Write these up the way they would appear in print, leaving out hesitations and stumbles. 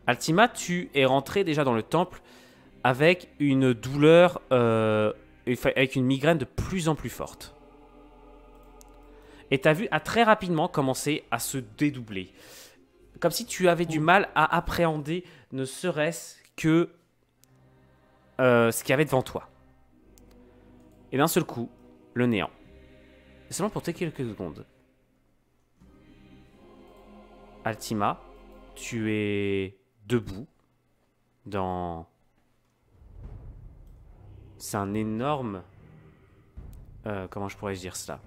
Altima, tu es rentré déjà dans le temple avec une douleur, avec une migraine de plus en plus forte. Et tu as vu à très rapidement commencer à se dédoubler. Comme si tu avais du mal à appréhender ne serait-ce que ce qu'il y avait devant toi. Et d'un seul coup, le néant. Et seulement pour quelques secondes. Altima, tu es debout dans... C'est un énorme... comment je pourrais dire cela?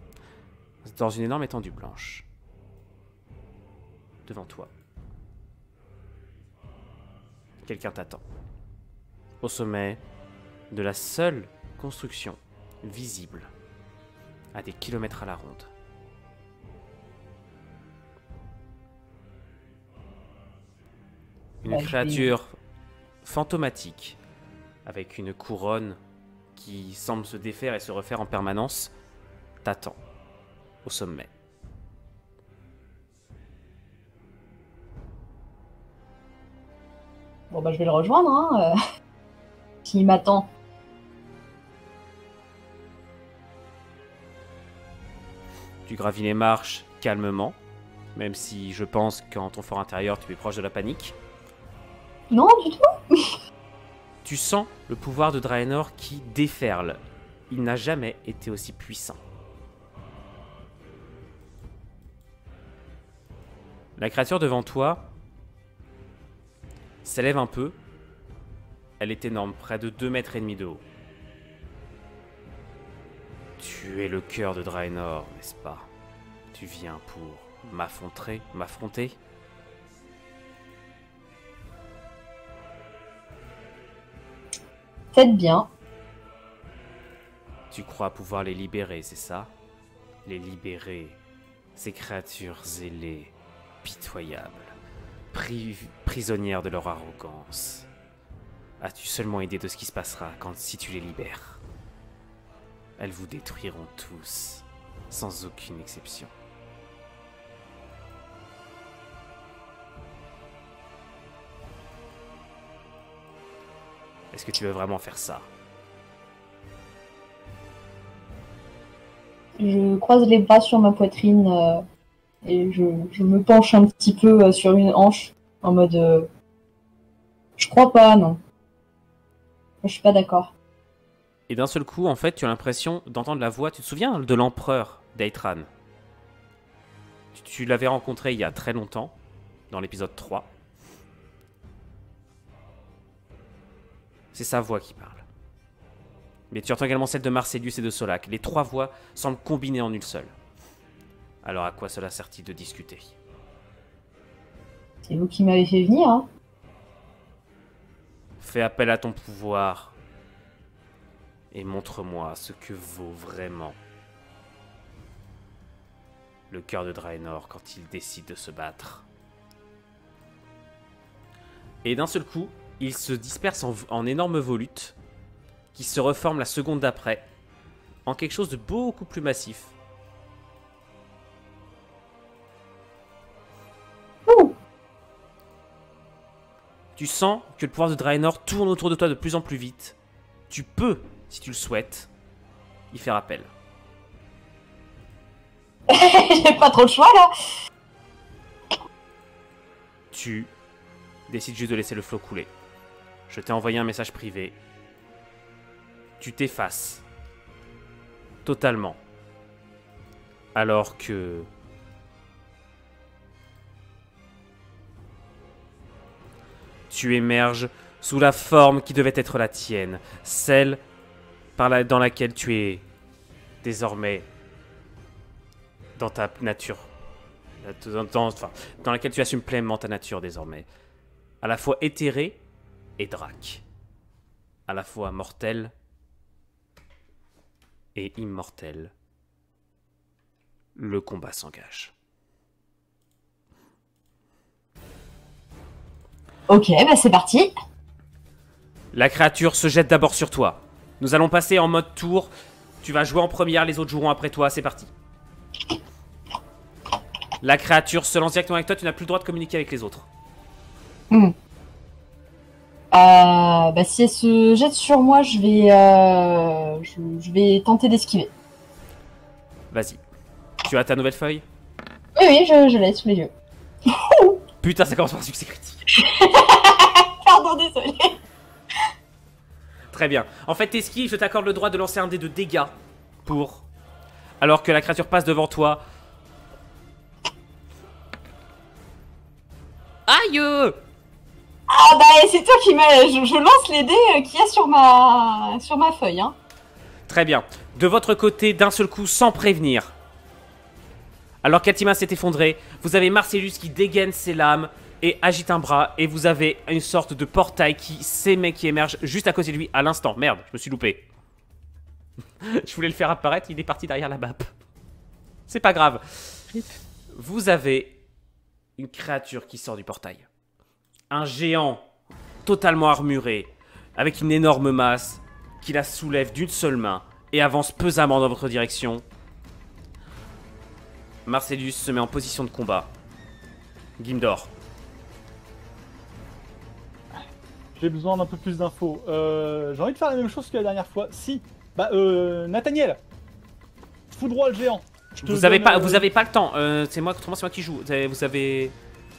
Dans une énorme étendue blanche. Devant toi. Quelqu'un t'attend. Au sommet de la seule construction visible à des kilomètres à la ronde. Une créature fantomatique avec une couronne qui semble se défaire et se refaire en permanence t'attend au sommet. Bon, bah, je vais le rejoindre, hein, s'il m'attend. Tu gravis les marches calmement, même si je pense qu'en ton fort intérieur, tu es proche de la panique. Non, du tout. Tu sens le pouvoir de Draenor qui déferle. Il n'a jamais été aussi puissant. La créature devant toi s'élève un peu. Elle est énorme, près de 2,5 mètres de haut. Tu es le cœur de Draenor, n'est-ce pas? Tu viens pour m'affronter? Faites bien. Tu crois pouvoir les libérer, c'est ça? Les libérer, ces créatures ailées, pitoyables, prisonnières de leur arrogance. As-tu seulement idée de ce qui se passera si tu les libères? Elles vous détruiront tous, sans aucune exception. Est-ce que tu veux vraiment faire ça? Je croise les bras sur ma poitrine et je me penche un petit peu sur une hanche en mode je crois pas, non. Je suis pas d'accord. Et d'un seul coup, en fait, tu as l'impression d'entendre la voix. Tu te souviens de l'empereur d'Aitran? Tu l'avais rencontré il y a très longtemps, dans l'épisode 3. C'est sa voix qui parle. Mais tu entends également celle de Marcellus et de Solac. Les trois voix semblent combinées en une seule. Alors à quoi cela sert-il de discuter? C'est vous qui m'avez fait venir, hein. Fais appel à ton pouvoir et montre-moi ce que vaut vraiment le cœur de Draenor quand il décide de se battre. Et d'un seul coup, il se disperse en énormes volutes qui se reforment la seconde d'après en quelque chose de beaucoup plus massif. Ouh. Tu sens que le pouvoir de Draenor tourne autour de toi de plus en plus vite. Tu peux, si tu le souhaites, y faire appel. J'ai pas trop le choix, là. Tu décides juste de laisser le flot couler. Je t'ai envoyé un message privé. Tu t'effaces. Totalement. Alors que... tu émerges sous la forme qui devait être la tienne. Celle dans laquelle tu es désormais dans ta nature. Dans laquelle tu assumes pleinement ta nature désormais. À la fois éthérée et drac. À la fois mortel et immortel. Le combat s'engage. Ok, bah c'est parti. La créature se jette d'abord sur toi. Nous allons passer en mode tour. Tu vas jouer en première, les autres joueront après toi. C'est parti. La créature se lance directement avec toi. Tu n'as plus le droit de communiquer avec les autres. Bah, si elle se jette sur moi, je vais tenter d'esquiver. Vas-y. Tu as ta nouvelle feuille? Oui, oui, je l'ai sous les yeux. Putain, ça commence par un succès critique. Pardon, désolé. Très bien. En fait, t'esquives, je t'accorde le droit de lancer un dé de dégâts pour... Alors que la créature passe devant toi. Aïe! Ah bah c'est toi qui m'a... Je lance les dés qu'il y a sur ma feuille. Hein. Très bien. De votre côté, d'un seul coup, sans prévenir. Alors qu'Altima s'est effondré, vous avez Marcellus qui dégaine ses lames et agite un bras. Et vous avez une sorte de portail qui émerge juste à côté de lui à l'instant. Merde, je me suis loupé. Je voulais le faire apparaître, il est parti derrière la map. C'est pas grave. Vous avez une créature qui sort du portail. Un géant totalement armuré, avec une énorme masse, qui la soulève d'une seule main et avance pesamment dans votre direction. Marcellus se met en position de combat. Gimdor. J'ai besoin d'un peu plus d'infos. J'ai envie de faire la même chose que la dernière fois. Si. Bah, Nathaniel. Foudroie le géant. Vous avez pas le temps. C'est moi qui joue. Vous avez...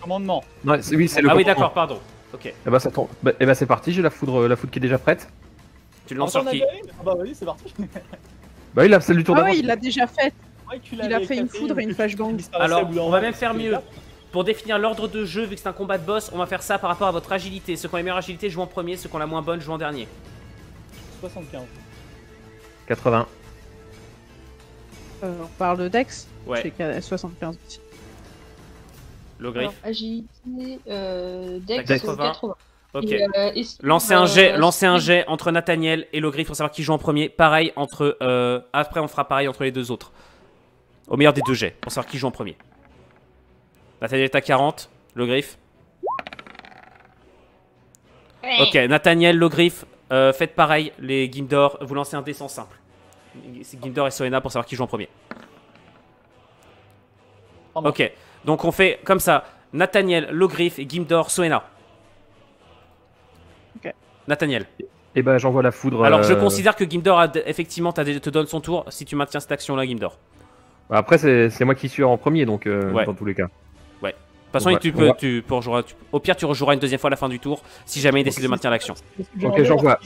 Commandement. Non, oui, c'est le Ah oui, commandement. d'accord, pardon. Ok. Eh bah, ça tombe. Eh bah, c'est parti, j'ai la foudre qui est déjà prête. Tu le lances sur qui? Ah bah vas-y, c'est parti. Bah, il a celle du tour Ah d'avant. oui, il l'a déjà fait. Ouais, tu Il a l'avais fait une éclaté, foudre et une puis flashbang. tu disparaissais Alors, au bout d'un on moment, va même faire parce que mieux. là- Pour définir l'ordre de jeu, vu que c'est un combat de boss, on va faire ça par rapport à votre agilité. Ceux qui ont la meilleure agilité jouent en premier, ceux qui ont la moins bonne jouent en dernier. 75. 80. On parle de Dex. Ouais. J'ai 75 aussi. Le Alors, griffe. agilité, Dex. Dex 80. Ok. Et, Lancez un jet entre Nathaniel et le griffe pour savoir qui joue en premier. Pareil entre... après, on fera pareil entre les deux autres. Au meilleur des deux jets, pour savoir qui joue en premier. Nathaniel est à 40, le griffe. Ok, Nathaniel, le griffe, faites pareil, les Gimdor, vous lancez un dé sans simple. C'est Gimdor et Soena pour savoir qui joue en premier. Pardon. Ok, donc on fait comme ça. Nathaniel, le griffe et Gimdor, Soena. Ok. Nathaniel. Et bah, j'envoie la foudre. Alors je considère que Gimdor effectivement te donne son tour si tu maintiens cette action là, Gimdor. Après, c'est moi qui suis en premier, donc Ouais. dans tous les cas. De toute façon, Ouais, tu peux rejouer, au pire, tu rejoueras une deuxième fois à la fin du tour si jamais il décide de maintenir l'action. Ok, j'envoie.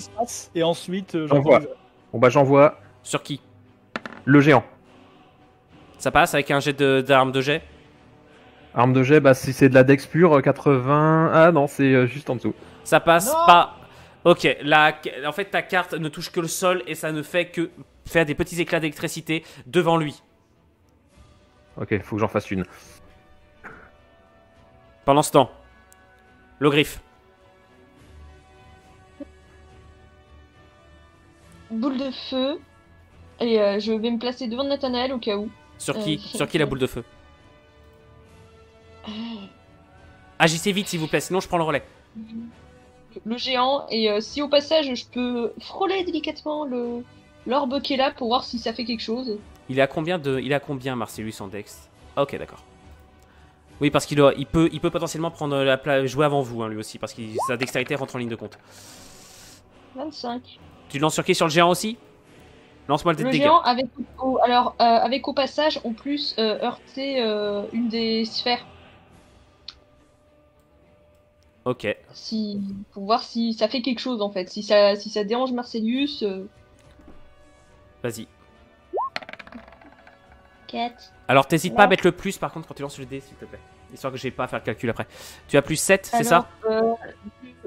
Et ensuite, J'envoie. Bon bah, j'envoie Sur qui? le géant. Ça passe avec un jet d'arme de jet? Arme de jet, bah si c'est de la dex pure, 80... Ah non, c'est juste en dessous. Ça passe Non. pas. Ok, en fait, ta carte ne touche que le sol et ça ne fait que faire des petits éclats d'électricité devant lui. Ok, faut que j'en fasse une. Pendant ce temps, le griffe. Boule de feu. Et je vais me placer devant Nathanaël au cas où. Sur qui la boule de feu? Agissez vite s'il vous plaît, sinon je prends le relais. Le géant. Et si au passage je peux frôler délicatement l'orbe qui est là pour voir si ça fait quelque chose. Il est à combien Marcellus en dex? Ah, ok, d'accord. Oui, parce qu'il peut potentiellement prendre jouer avant vous, hein, lui aussi, parce que sa dextérité rentre en ligne de compte. 25. Tu le lances sur qui? Sur le géant aussi? Lance-moi le dé de Le dégâts. géant avec au passage en plus heurter une des sphères. Ok. Pour voir si ça fait quelque chose en fait. Si ça dérange Marcellus. Vas-y. 4. Alors, t'hésites pas à mettre le plus par contre quand tu lances le dé, s'il te plaît. Histoire que j'ai pas à faire le calcul après. Tu as plus 7, c'est ça?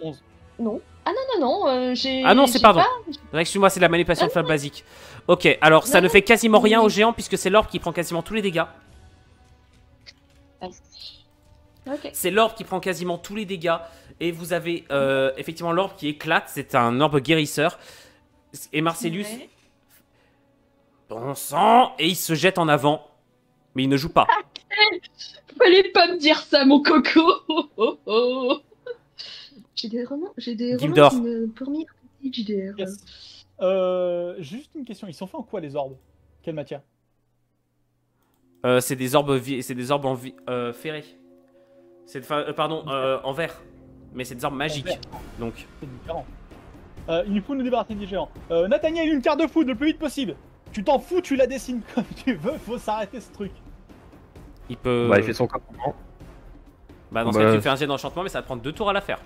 11. Non. Ah non, j'ai. Ah non, c'est j'ai pardon. pas- Excuse-moi, c'est de la manipulation de flamme basique. Ok, alors ça Non, ne fait quasiment non. rien au géant puisque c'est l'orbe qui prend quasiment tous les dégâts. Ok. C'est l'orbe qui prend quasiment tous les dégâts. Et vous avez effectivement l'orbe qui éclate. C'est un orbe guérisseur. Et Marcellus, Ouais. bon sang, et il se jette en avant. Mais il ne joue pas. Fallait pas me dire ça, mon coco. J'ai des romans Gimdor. qui me permettent JDR. Yes. Juste une question, ils sont faits en quoi les orbes? Quelle matière? C'est des orbes, c'est des orbes en ferré. Pardon, en verre. Mais c'est des orbes magiques. Donc, C'est différent. Il faut nous débarrasser des géants. Nathaniel, une carte de foot le plus vite possible. Tu t'en fous, tu la dessines comme tu veux, faut s'arrêter ce truc. il peut. Bah, il fait son campement. Bah, dans ce cas, tu fais un jet d'enchantement, mais ça va prendre 2 tours à la faire.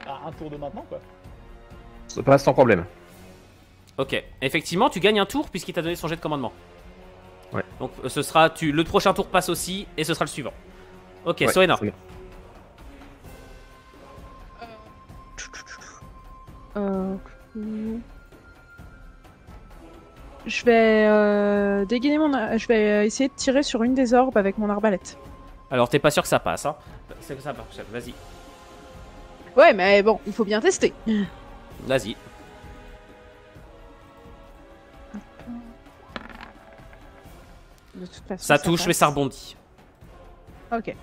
Ah, un tour de maintenant quoi. Ça passe sans problème. Ok, effectivement, tu gagnes un tour puisqu'il t'a donné son jet de commandement. Ouais. Donc, ce sera. Le prochain tour passe aussi, et ce sera le suivant. Ok, Ouais, Soena. c'est bon. Je vais dégainer je vais essayer de tirer sur une des orbes avec mon arbalète. Alors, t'es pas sûr que ça passe, hein. C'est que ça passe, vas-y. Ouais, mais bon, il faut bien tester. Vas-y. De toute façon, Ça touche, mais passe. ça rebondit. Ok.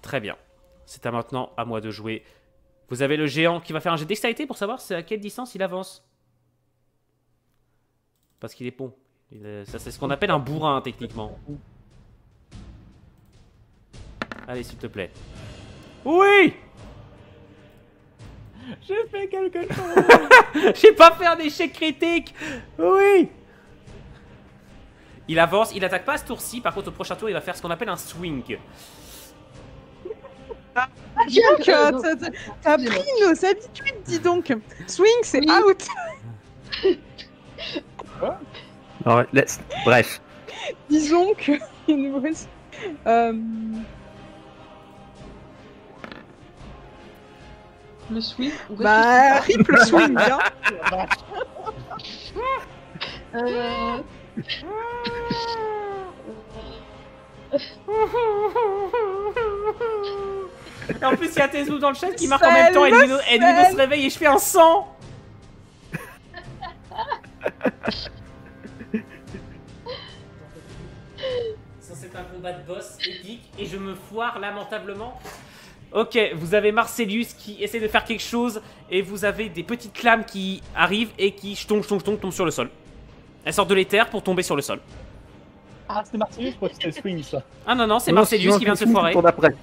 Très bien. C'est à maintenant à moi de jouer. Vous avez le géant qui va faire un jet de dextérité pour savoir à quelle distance il avance. Parce qu'il est bon. Ça, c'est ce qu'on appelle un bourrin, techniquement. Allez, s'il te plaît. Oui! J'ai fait quelque chose. J'ai pas fait un échec critique! Oui! Il avance, il attaque pas à ce tour-ci, par contre au prochain tour il va faire ce qu'on appelle un swing. Dis donc, t'as pris nos habitudes, dis donc. Swing, c'est Oui. out. Non, bref. Disons que nous voici. Le swing. Bah, rip le swing, bien. Et en plus il y a Tezu dans le chat qui marque en même temps et Edwino se réveille et je fais un 100. Ça c'est un combat de boss épique et je me foire lamentablement. Ok, vous avez Marcellus qui essaie de faire quelque chose et vous avez des petites lames qui arrivent et qui tombent sur le sol. Elles sortent de l'éther pour tomber sur le sol. Ah, c'était Marcellus, je crois que c'était Swing ça. Ah non, non, c'est Marcellus qui vient de se foirer. Tour d'après.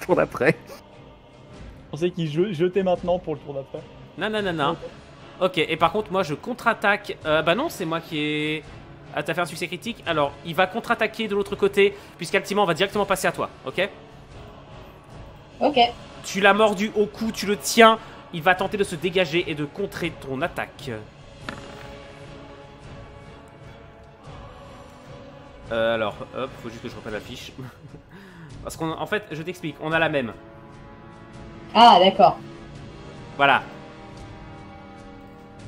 Tour d'après. Je pensais qu'il jetait maintenant pour le tour d'après. Non, non, non, non. Ok, et par contre, moi je contre-attaque. Bah non, c'est moi qui ai. Ah, t'as fait un succès critique. Alors, il va contre-attaquer de l'autre côté, puisqu'Altima va directement passer à toi, ok? Ok. Tu l'as mordu au cou, tu le tiens. Il va tenter de se dégager et de contrer ton attaque. Alors, hop, faut juste que je reprenne la fiche. Parce qu'en fait, je t'explique, on a la même. Ah, d'accord. Voilà.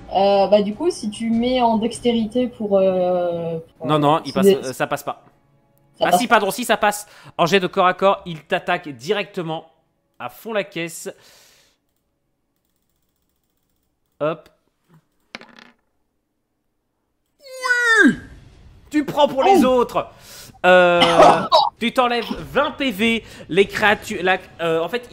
Bah du coup, si tu mets en dextérité pour... Non, non, il passe, ça passe pas. ça Ah passe si, pardon, si ça passe. En jet de corps à corps, il t'attaque directement à fond la caisse. Hop. Tu prends pour les autres. Tu t'enlèves 20 PV. Les créatures... en fait,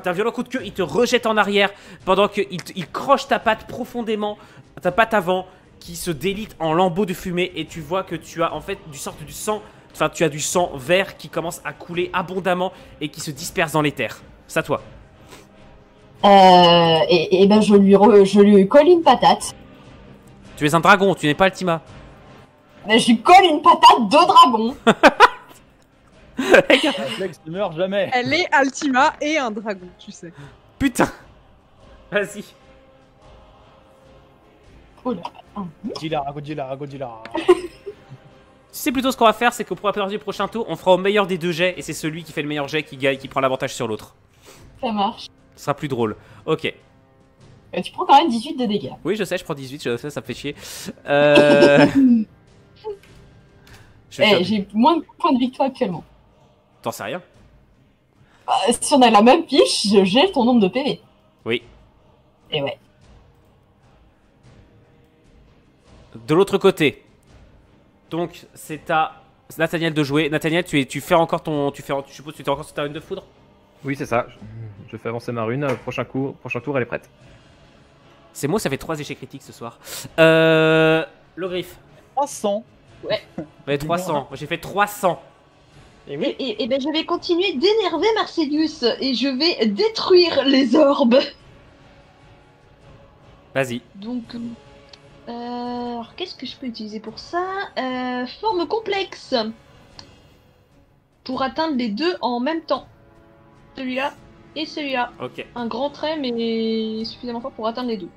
d'un violent coup de queue, il te rejette en arrière pendant qu'il croche ta patte profondément, ta patte avant, qui se délite en lambeaux de fumée. Et tu vois que tu as en fait du sang... Enfin, tu as du sang vert qui commence à couler abondamment et qui se disperse dans l'éther. C'est à toi. et ben je lui colle une patate. Tu es un dragon, tu n'es pas Altima. Ben, je lui colle une patate de dragon. Flex ne meurt jamais. Elle est Altima et un dragon, tu sais. Putain. Vas-y. Oh là. Godzilla. Tu sais plutôt ce qu'on va faire, c'est que pour la plupart du prochain tour, on fera au meilleur des 2 jets et c'est celui qui fait le meilleur jet qui gagne, qui prend l'avantage sur l'autre. Ça marche. Ce sera plus drôle. Ok. Tu prends quand même 18 de dégâts. Oui, je sais, je prends 18, ça me fait chier. J'ai moins de points de victoire actuellement. T'en sais rien. Si on a la même fiche, je gèle ton nombre de PV. Oui. Et ouais. De l'autre côté. Donc, c'est à Nathaniel de jouer. Nathaniel, tu fais encore ton... je suppose que tu es encore sur ta rune de foudre. Oui, c'est ça. Je fais avancer ma rune. Prochain tour, elle est prête. C'est moi, ça fait 3 échecs critiques ce soir. Le griffe. 300. Ouais, 300. J'ai fait 300. Et oui. Et ben je vais continuer d'énerver Marcellus et je vais détruire les orbes. Vas-y. Donc, alors qu'est-ce que je peux utiliser pour ça? Forme complexe. Pour atteindre les deux en même temps. Celui-là et celui-là. Ok. Un grand trait, mais suffisamment fort pour atteindre les deux.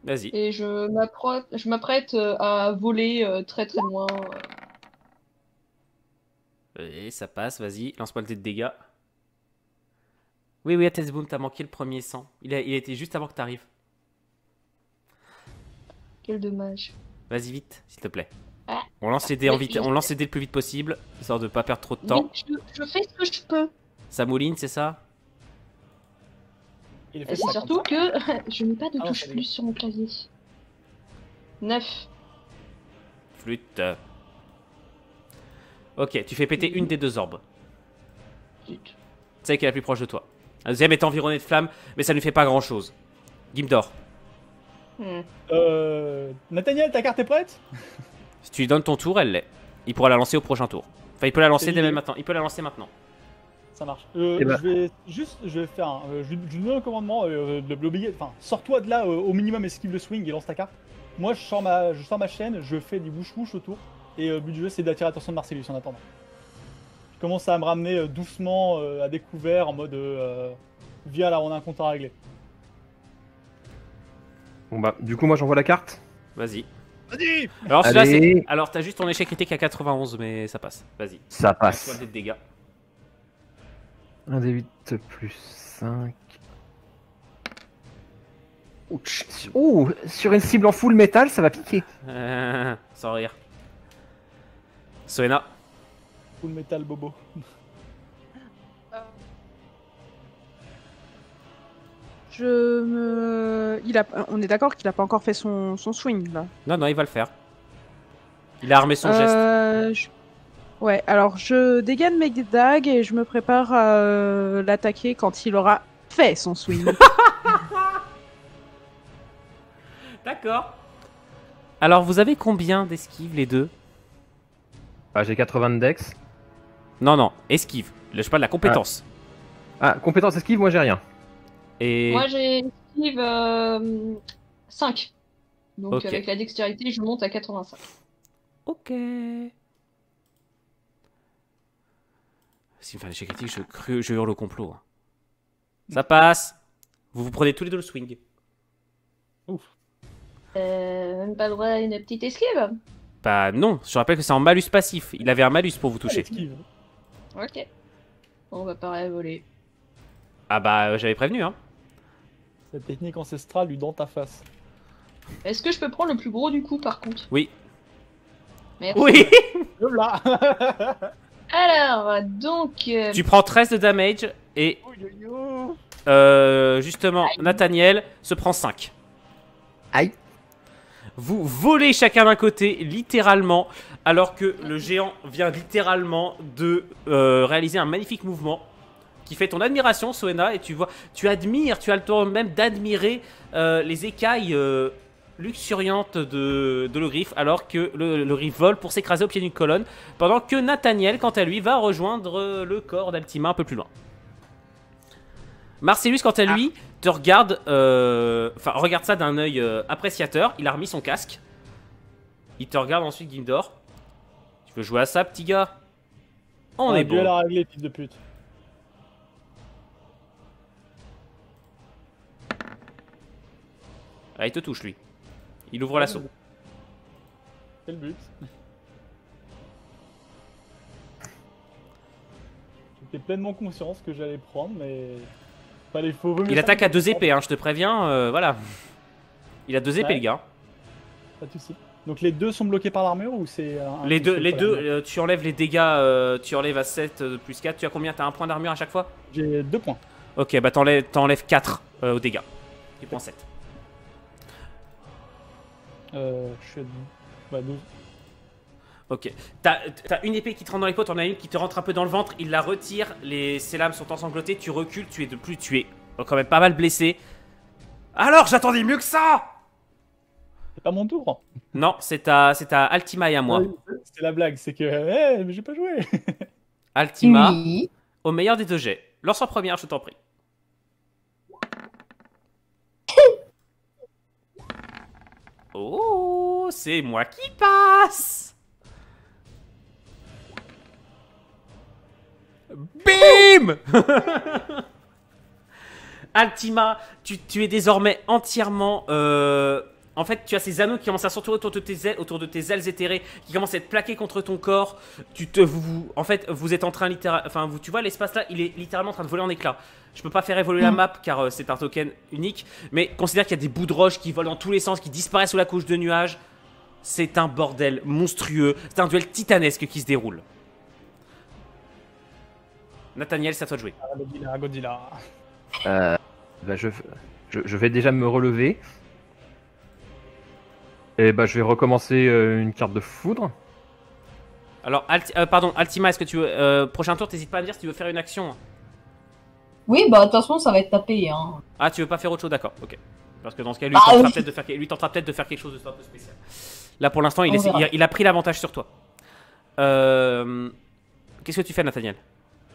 Vas-y. Et je m'apprête à voler très très loin. Et ça passe, vas-y. Lance-moi le dé de dégâts. Oui, Tessboom, t'as manqué le premier sang. Il a été juste avant que t'arrives. Quel dommage. Vas-y vite, s'il te plaît. Ah. On lance les dés Mais on lance les dés le plus vite possible, histoire de pas perdre trop de temps. Mais je fais ce que je peux. Ça mouline, c'est ça? Il est Et fait c'est 50. surtout que je n'ai pas de Ah non, touche c'est plus sur mon clavier. 9. Flûte. Ok, tu fais péter une des deux orbes. Zut. Celle qui est la plus proche de toi. La deuxième est environnée de flammes, mais ça ne fait pas grand chose. Gimdor, Nathaniel, ta carte est prête? si tu lui donnes ton tour, elle l'est. Il pourra la lancer au prochain tour. Enfin, il peut la lancer C'est dès l'idée. même maintenant. Il peut la lancer maintenant. Ça marche. Eh ben. Je vais faire je lui donne un commandement, de l'obliger. Enfin, sors-toi de là au minimum, esquive le swing et lance ta carte. Moi, je sors ma chaîne, je fais du bouche-bouche autour. Et le but du jeu, c'est d'attirer l'attention de Marcellus en attendant. Je commence à me ramener doucement à découvert en mode viens là, on a un compte à régler. Bon bah, du coup, moi j'envoie la carte. Vas-y. Vas-y. Alors, celui-là, Allez. c'est. Alors, t'as juste ton échec critique à 91, mais ça passe. Vas-y. Ça Lance-toi passe. le dé de dégâts. 1 des 8 plus 5. Ouch. Ouh, sur une cible en full métal, ça va piquer. Sans rire. Soena. Full metal bobo. On est d'accord qu'il a pas encore fait son swing là. Non, il va le faire. Il a armé son geste. Ouais, alors je dégaine mes dagues et je me prépare à l'attaquer quand il aura fait son swing. D'accord. Alors, vous avez combien d'esquives, les deux? Ah, j'ai 80 de dex. Non, esquive. Là, je parle de la compétence. Ah, compétence esquive, moi j'ai rien. Et. Moi j'ai esquive 5. Donc Ok. avec la dextérité, je monte à 85. Ok. S'il me fait un échec critique, je hurle au complot. Hein. Ça passe. Vous prenez tous les deux le swing. Même pas le droit à une petite esquive? Bah non, je rappelle que c'est en malus passif. Il avait un malus pour vous toucher. Esquive. Ok. On va pas voler. Ah bah j'avais prévenu hein. Cette technique ancestrale lui dans ta face. Est-ce que je peux prendre le plus gros du coup par contre? Oui. Merci. Oui. Hop là. Alors, donc... Tu prends 13 de damage et justement Nathaniel se prend 5. Aïe. Vous volez chacun d'un côté, littéralement, alors que le géant vient littéralement de réaliser un magnifique mouvement qui fait ton admiration, Soena, et tu admires, tu as le temps même d'admirer les écailles luxuriantes de l'Ogriffe, alors que l'Ogriffe vole pour s'écraser au pied d'une colonne, pendant que Nathaniel, quant à lui, va rejoindre le corps d'Altima un peu plus loin. Marcellus, quant à lui, te regarde, regarde ça d'un œil appréciateur. Il a remis son casque. Il te regarde ensuite, Gimdor. Tu veux jouer à ça, petit gars? On est Duel bon. à régler, fils de pute. Ah, il te touche, lui. Il ouvre l'assaut. C'est le but. J'étais pleinement conscience que j'allais prendre, mais... vaut mieux Il ça attaque que- à 2 épées, hein, je te préviens. Voilà. Il a 2 épées, Ouais. le gars. Pas de soucis. Donc les deux sont bloqués par l'armure ou c'est... Les deux, tu enlèves les dégâts, tu enlèves à 7 plus 4. Tu as combien? T'as un point d'armure à chaque fois? J'ai 2 points. Ok, bah t'enlèves 4 aux dégâts. Tu prends 7. Je suis à 12. Ok. T'as une épée qui te rentre dans les côtes, t'en as une qui te rentre un peu dans le ventre, il la retire, ses lames sont ensanglotées, tu recules, tu es quand même pas mal blessé. Alors, j'attendais mieux que ça! C'est pas mon tour. Non, c'est à Altima et à moi. Ouais, c'est la blague, c'est que mais j'ai pas joué. Altima, Oui. au meilleur des 2 jets. Lance en première, je t'en prie. Oh, c'est moi qui passe. Bim. Altima, tu es désormais entièrement... En fait, tu as ces anneaux qui commencent à s'entourer autour de tes ailes éthérées, qui commencent à être plaqués contre ton corps. En fait, vous êtes en train enfin, tu vois, l'espace là, il est littéralement en train de voler en éclats. Je peux pas faire évoluer la map car c'est un token unique, mais considère qu'il y a des bouts de roche qui volent dans tous les sens, qui disparaissent sous la couche de nuages. C'est un bordel monstrueux. C'est un duel titanesque qui se déroule. Nathaniel, c'est à toi de jouer. Godzilla, Godzilla. Bah, je vais déjà me relever. Et bah, je vais recommencer une carte de foudre. Alors, pardon, Altima, est-ce que tu veux... prochain tour, t'hésites pas à me dire si tu veux faire une action. Oui, bah de toute façon, ça va être tapé. Hein. Ah, tu veux pas faire autre chose, d'accord, ok. Parce que dans ce cas, lui, Ah, tentera oui. peut-être de faire quelque chose de un peu spécial. Là, pour l'instant, On verra. il a pris l'avantage sur toi. Qu'est-ce que tu fais, Nathaniel?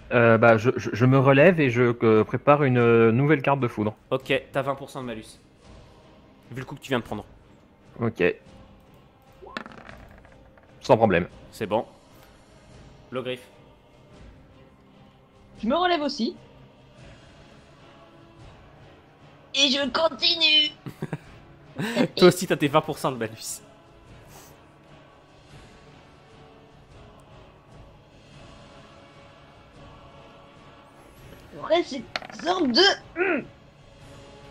Bah, je me relève et je prépare une nouvelle carte de foudre. Ok, t'as 20% de malus. Vu le coup que tu viens de prendre. Ok. Sans problème. C'est bon. Le griffe. Je me relève aussi. Et je continue. Toi aussi, t'as tes 20% de malus. Ouais, c'est une sorte de...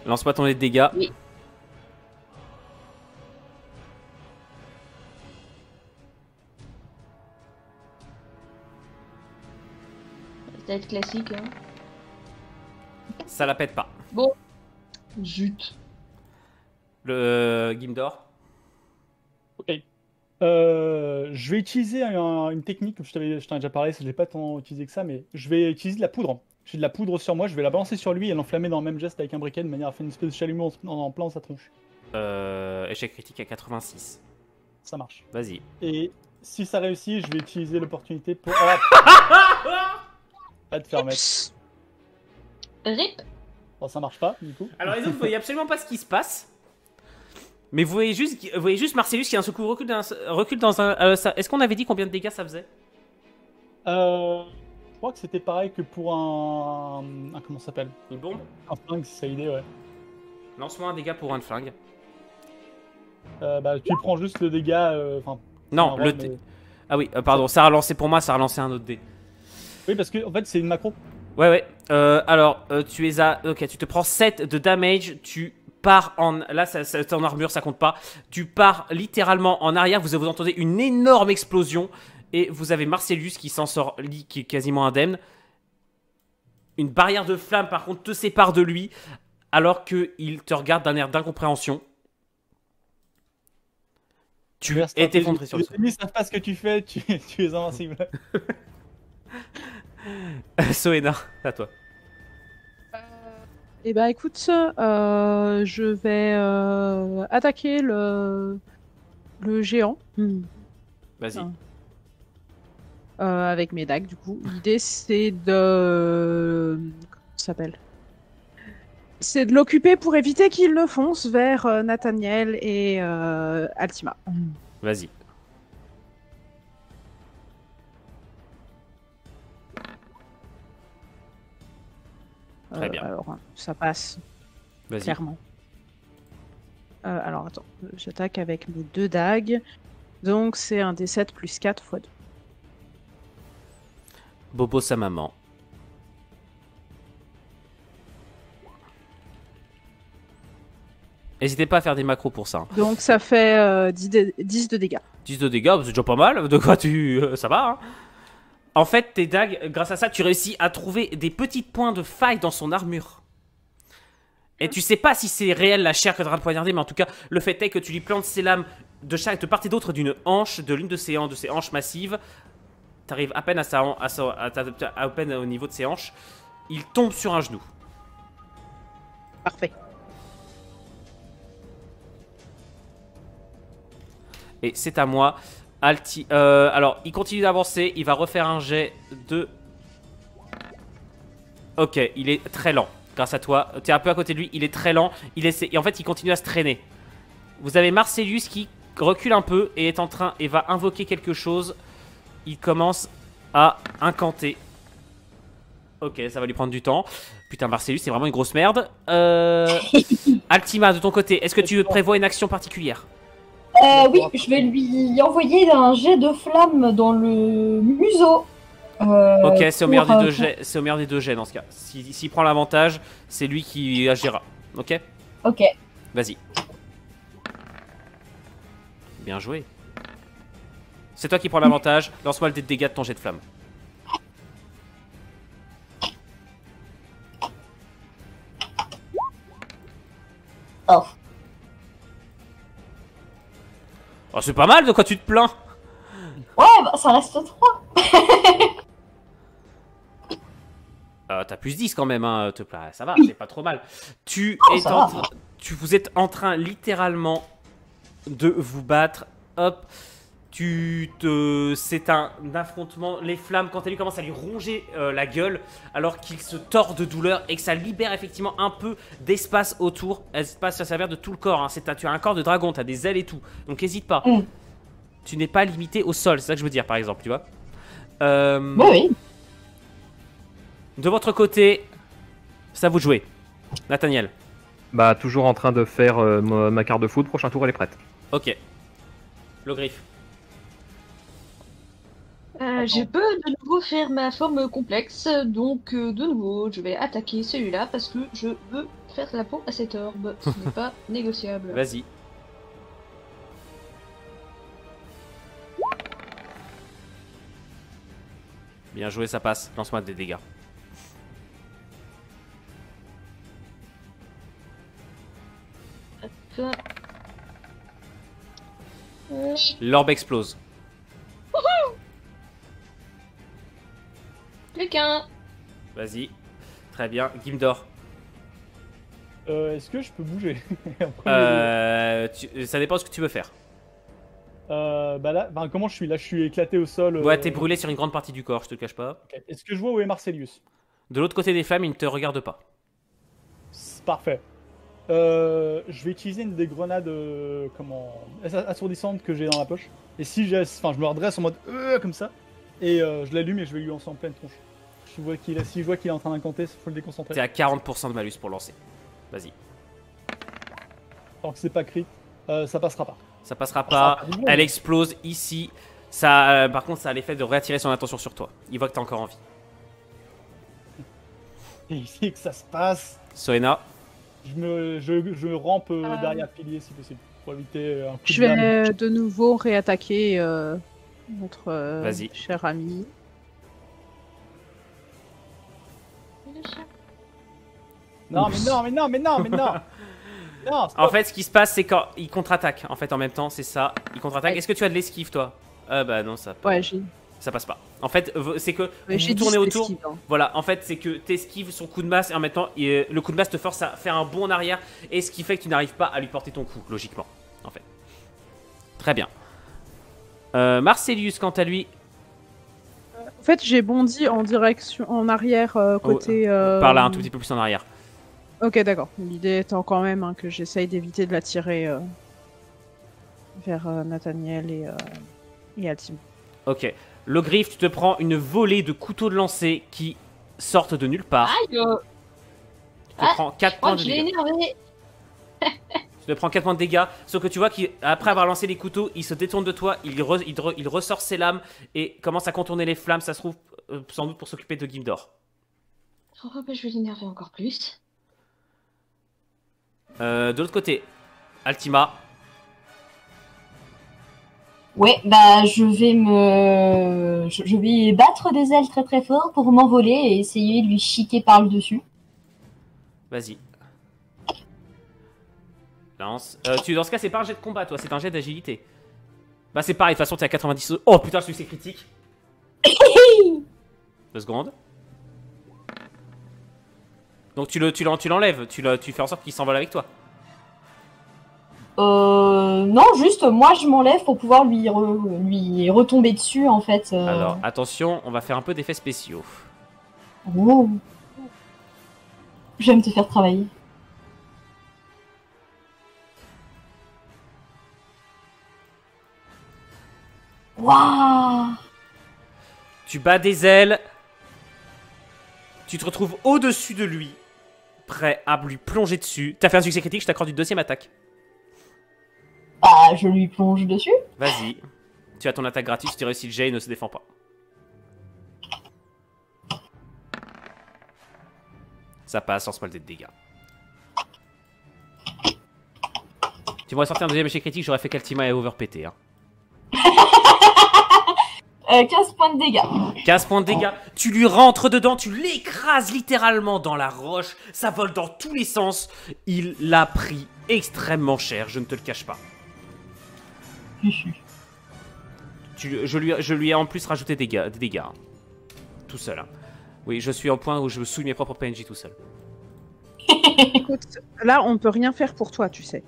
Lance pas ton dé de dégâts. Oui. Ça va être classique, hein. Ça la pète pas. Zut. Le Gimdor. Ok. Je vais utiliser une technique, comme je t'en ai déjà parlé, je l'ai pas tant utilisé que ça, mais je vais utiliser de la poudre. J'ai de la poudre sur moi, je vais la balancer sur lui et l'enflammer dans le même geste avec un briquet de manière à faire une espèce de chalumeau en plein dans sa tronche. Échec critique à 86. Ça marche. Vas-y. Et si ça réussit, je vais utiliser l'opportunité pour... Ah, pas te faire mettre. Rip. Bon, ça marche pas, du coup. Alors les autres, vous voyez absolument pas ce qui se passe. Mais vous voyez juste Marcellus qui d'un seul coup recule dans un... Est-ce qu'on avait dit combien de dégâts ça faisait? Je crois que c'était pareil que pour un comment ça s'appelle? Une bombe? Un flingue, c'est ça l'idée, ouais. Lance-moi un dégât pour un flingue. Bah, tu prends juste le dégât, Non, un le... rôle, mais- Ah oui, pardon, ça a relancé pour moi, ça a relancé un autre dé. Oui, parce que en fait, c'est une macro. Ouais. Alors, tu es à... Ok, tu te prends 7 de damage, tu pars en... Là, c'est en armure, ça compte pas. Tu pars littéralement en arrière, vous entendez une énorme explosion. Et vous avez Marcellus qui s'en sort, qui est quasiment indemne. Une barrière de flamme, par contre, te sépare de lui. Alors qu'il te regarde d'un air d'incompréhension. Tu es effondré sur le Les sol. ennemis savent pas ce que tu fais, tu es invincible. Soena, à toi. Eh ben écoute, je vais attaquer le géant. Vas-y. Ah. Avec mes dagues, du coup. L'idée, c'est de... Comment ça s'appelle? C'est de l'occuper pour éviter qu'il ne fonce vers Nathaniel et Altima. Vas-y. Très bien. Alors, ça passe, Vas-y. clairement. Alors, attends. J'attaque avec mes 2 dagues. Donc, c'est un D7 plus 4 x 2. Bobo sa maman. N'hésitez pas à faire des macros pour ça. Hein. Donc, ça fait 10 de dégâts. 10 de dégâts, c'est déjà pas mal. De quoi ça va, hein. En fait, tes dagues, grâce à ça, tu réussis à trouver des petits points de faille dans son armure. Et tu sais pas si c'est réel la chair que tu es en train de poignarder, mais en tout cas, le fait est que tu lui plantes ses lames de part et d'autre d'une hanche, de l'une de ses hanches massives. T'arrives à peine à peine au niveau de ses hanches. Il tombe sur un genou. Parfait. Et c'est à moi. Alors, il continue d'avancer. Il va refaire un jet de... Ok, il est très lent. Grâce à toi. Tu es un peu à côté de lui. Il est très lent. Et en fait, il continue à se traîner. Vous avez Marcellus qui recule un peu et est en train... Et va invoquer quelque chose. Il commence à incanter. Ok, ça va lui prendre du temps. Putain, Marcellus, c'est vraiment une grosse merde. Altima, de ton côté, est-ce que tu prévois une action particulière? Oui, je vais lui envoyer un jet de flamme dans le museau. Ok, c'est au meilleur des deux jets. C'est au meilleur des deux jets dans ce cas. S'il prend l'avantage, c'est lui qui agira. Ok? Ok. Vas-y. Bien joué. C'est toi qui prends l'avantage. Lance-moi le dé de dégâts de ton jet de flamme. Oh. Oh, c'est pas mal, de quoi tu te plains? Ouais, bah ça reste 3. T'as plus 10 quand même, hein, te plains. Ça va, Oui. c'est pas trop mal. Ça va. Vous êtes en train littéralement de vous battre. Hop. C'est un affrontement. Les flammes, quand elle lui commence à lui ronger la gueule, alors qu'il se tord de douleur et que ça libère effectivement un peu d'espace autour. Espace, ça s'avère de tout le corps. Hein. Tu as un corps de dragon, tu as des ailes et tout. Donc n'hésite pas. Tu n'es pas limité au sol, c'est ça que je veux dire par exemple, tu vois. Oui. De votre côté, ça vous jouez. Nathaniel. Bah, toujours en train de faire ma carte de foot. Prochain tour, elle est prête. Ok. Le griffe. Je peux de nouveau faire ma forme complexe, donc de nouveau je vais attaquer celui-là parce que je veux faire la peau à cet orbe. Ce n'est pas négociable. Vas-y. Bien joué, ça passe. Lance-moi des dégâts. Hop. L'orbe explose. Plus qu'un. Vas-y. Très bien. Gimdor. Est-ce que je peux bouger? Ça dépend de ce que tu veux faire. Bah là, comment je suis? Là, je suis éclaté au sol. Ouais, t'es brûlé sur une grande partie du corps, je te le cache pas. Ok. Est-ce que je vois où est Marcellus? De l'autre côté des flammes, il ne te regarde pas. C'est parfait. Je vais utiliser une des grenades assourdissantes que j'ai dans la poche. Et si je me redresse en mode comme ça, et je l'allume et je vais lui lancer en pleine tronche. Si je vois qu'il est en train d'incanter, il faut le déconcentrer. T'es à 40% de malus pour lancer. Vas-y. Tant que c'est pas crit, ça passera pas. Ça passera pas. Elle explose ici. Ça, par contre, ça a l'effet de réattirer son attention sur toi. Il voit que t'as encore envie. Et ici que ça se passe, Soena. je rampe derrière le pilier si possible, pour éviter un coup Je de lame. vais de nouveau réattaquer notre Vas-y. cher ami. Non, mais non, mais non, mais non, mais non. Non, stop. En fait, ce qui se passe, c'est quand il contre-attaque. En fait, en même temps, c'est ça. Il contre-attaque. Ouais. Est-ce que tu as de l'esquive, toi? Bah non, ça Ouais, j'ai ça passe pas. En fait, c'est que vous j'ai tournez dit autour. esquive, hein. Voilà, en fait, c'est que t'esquives son coup de masse et en même temps, le coup de masse te force à faire un bond en arrière et ce qui fait que tu n'arrives pas à lui porter ton coup, logiquement. En fait. Très bien. Marcellus, quant à lui, En fait, j'ai bondi en direction, en arrière, côté. par là un tout petit peu plus en arrière. Ok, d'accord. L'idée étant quand même que j'essaye d'éviter de la tirer vers Nathaniel et Altim. Ok. Le griffe, tu te prends une volée de couteaux de lancer qui sortent de nulle part. Aïe, Tu te Ah, prends 4 je crois points que de je l'ai dégâts. énervé. Tu te prends 4 points de dégâts, sauf que tu vois qu'après avoir lancé les couteaux, il se détourne de toi, il ressort ses lames et commence à contourner les flammes, ça se trouve sans doute pour s'occuper de Gimdor. Oh, bah, je vais l'énerver encore plus. De l'autre côté, Altima. Ouais, bah je vais battre des ailes très très fort pour m'envoler et essayer de lui chiquer par le dessus. Vas-y. Lance. Dans ce cas, c'est pas un jet de combat, toi, c'est un jet d'agilité. Bah, c'est pareil, de toute façon, t'es à 90. Oh putain, celui-ci c'est critique. 2 secondes. Donc, tu l'enlèves, tu fais en sorte qu'il s'envole avec toi. Non, juste moi je m'enlève pour pouvoir lui retomber dessus en fait. Alors, attention, on va faire un peu d'effets spéciaux. Oh. J'aime te faire travailler. Waouh! Tu bats des ailes. Tu te retrouves au-dessus de lui, prêt à lui plonger dessus. T'as fait un succès critique, je t'accorde une deuxième attaque. Bah, je lui plonge dessus. Vas-y. Tu as ton attaque gratuite, tu réussis le jet, il ne se défend pas. Ça passe sans se molder de dégâts. Tu m'aurais sorti un deuxième échec critique, j'aurais fait qu'Altima et overpété. Hein. 15 points de dégâts. 15 points de dégâts. Tu lui rentres dedans, tu l'écrases littéralement dans la roche. Ça vole dans tous les sens. Il l'a pris extrêmement cher, je ne te le cache pas. Je lui ai en plus rajouté des dégâts. Hein. Tout seul. Hein. Oui, je suis au point où je me souille mes propres PNJ tout seul. Écoute, là, on peut rien faire pour toi, tu sais.